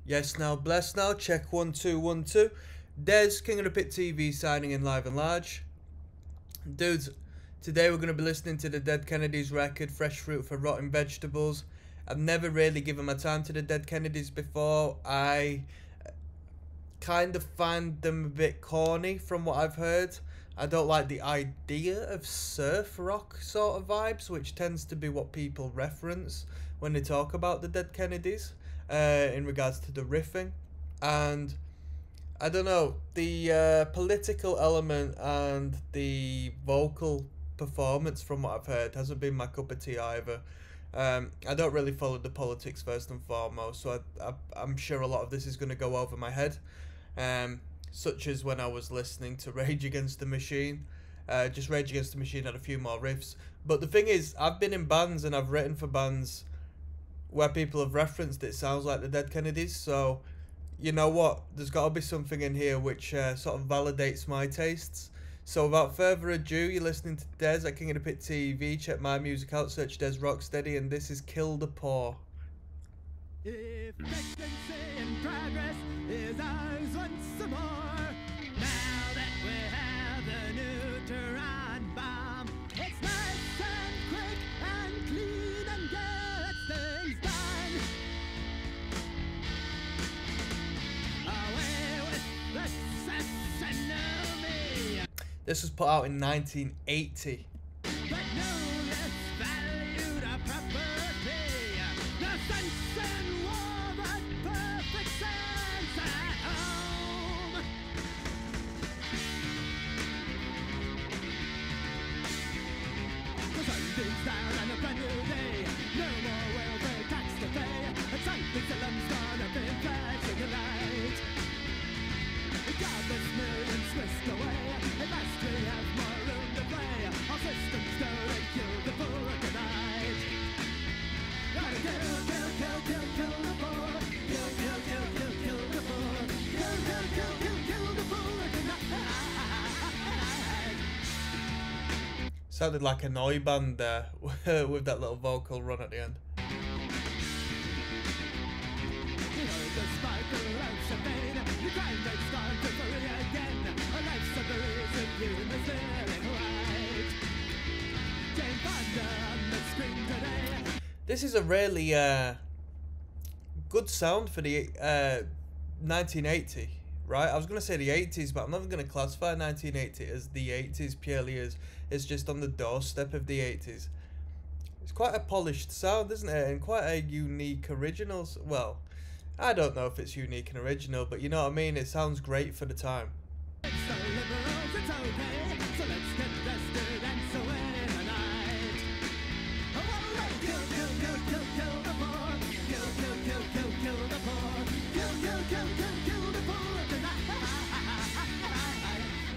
Yes, now, bless now, check 1 2 1 2. Des, King of the Pit TV, signing in live and large. Dudes, today we're going to be listening to the Dead Kennedys record, Fresh Fruit for Rotten Vegetables. I've never really given my time to the Dead Kennedys before. I kind of find them a bit corny from what I've heard. I don't like the idea of surf rock sort of vibes, which tends to be what people reference when they talk about the Dead Kennedys in regards to the riffing. And I don't know, the political element and the vocal performance from what I've heard hasn't been my cup of tea either. I don't really follow the politics first and foremost, so I'm sure a lot of this is going to go over my head. Such as when I was listening to Rage Against the Machine. Just Rage Against the Machine had a few more riffs. But the thing is, I've been in bands and I've written for bands where people have referenced it sounds like the Dead Kennedys. So, you know what? There's got to be something in here which sort of validates my tastes. So without further ado, you're listening to Des at King of the Pit TV. Check my music out, search Des Rocksteady, and this is Kill the Poor. Expectancy and progress is ours once more. Now that we have the neutron bomb, it's nice and quick and clean and gets things done. Away with the sesame. This was put out in 1980. But no less valued a property. The sense and war, but perfect sense at home. The sun beats down on a brand new day. No more welfare tax to pay. And something Salem's gonna be flashing a light. Godless millions whisked away. At last we have more room to play. Our systems go and kill the poor tonight. Gotta kill, kill, kill, kill, kill the poor. Kill, kill, kill, kill, kill the poor. Kill, kill, kill, kill, kill the poor tonight. Sounded like a Noi band there with that little vocal run at the end. You know the sparkle of champagne. The crime that's gone to free again. A life submarine in you in the sailing right. Jane Fonda on the screen today. This is a really good sound for the 1980, right? I was going to say the 80s, but I'm never going to classify 1980 as the 80s purely as it's just on the doorstep of the 80s. It's quite a polished sound, isn't it? And quite a unique original. Well, I don't know if it's unique and original, but you know what I mean? It sounds great for the time. It's the liberals, it's okay. So let's get vested and so in the night. Oh, well, kill, kill, kill, kill, kill the poor. Kill, kill, kill, kill, kill the poor. Kill, kill, kill, kill, kill the poor tonight.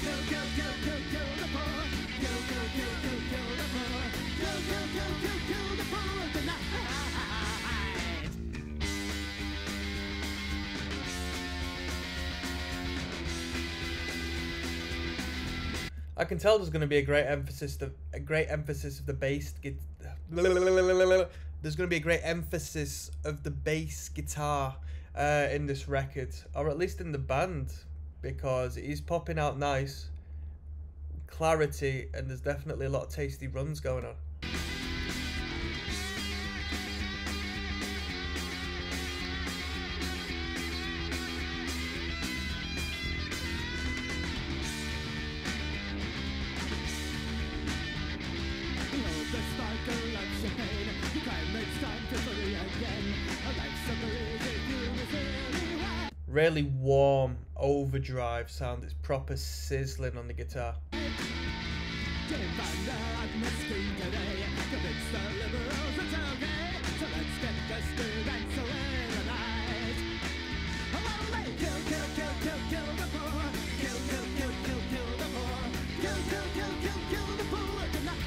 Kill, kill, kill, kill, kill the poor. Kill, kill, kill, kill, kill the poor. Kill, kill, kill, kill, kill the poor tonight. I can tell there's going to be a great emphasis of the bass. There's going to be a great emphasis of the bass guitar in this record, or at least in the band, because he's popping out nice, clarity, and there's definitely a lot of tasty runs going on. The sparkle of champagne. The crime makes time to free again. A life summary if you really want. Really warm overdrive sound. It's proper sizzling on the guitar. Jane Fonda on the screen today. Convince the liberals it's okay. So let's get vested and so in the night. Oh, well, they kill, kill, kill, kill, kill the poor. Kill, kill, kill, kill, kill the poor. Kill, kill, kill, kill, kill the poor tonight.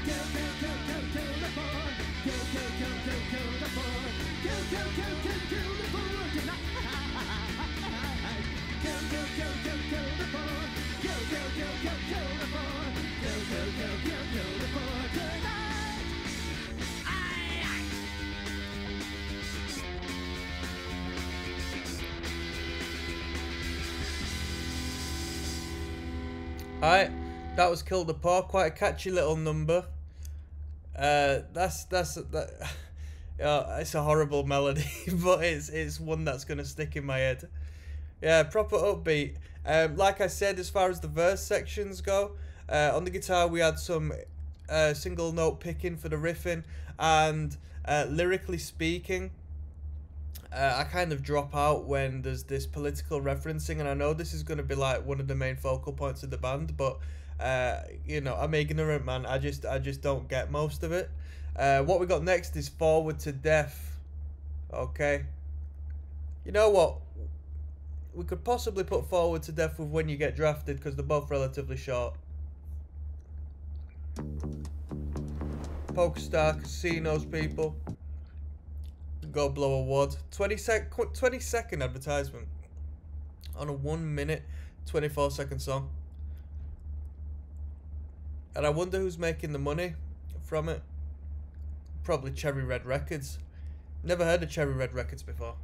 Kill, kill, kill, kill, kill the poor. Kill, kill, kill, kill, kill the poor. Kill, kill, kill, kill, kill the poor tonight. Kill, kill, kill, kill, kill the poor. Kill, kill, kill, kill, kill the poor. Kill, kill, kill, kill, kill the poor tonight. Alright, that was Kill the Poor, quite a catchy little number. It's a horrible melody, but it's one that's gonna stick in my head. Yeah, proper upbeat. Like I said, as far as the verse sections go, on the guitar we had some single note picking for the riffing, and lyrically speaking, I kind of drop out when there's this political referencing, and I know this is going to be like one of the main focal points of the band, but you know, I'm ignorant, man. I just don't get most of it. What we got next is Forward to Death. Okay, you know what, we could possibly put Forward to Death with When You Get Drafted, because they're both relatively short. PokerStar Casinos, people. Go blow a wad. 20-second advertisement on a 1 minute 24-second song, and I wonder who's making the money from it. Probably Cherry Red Records. Never heard of Cherry Red Records before.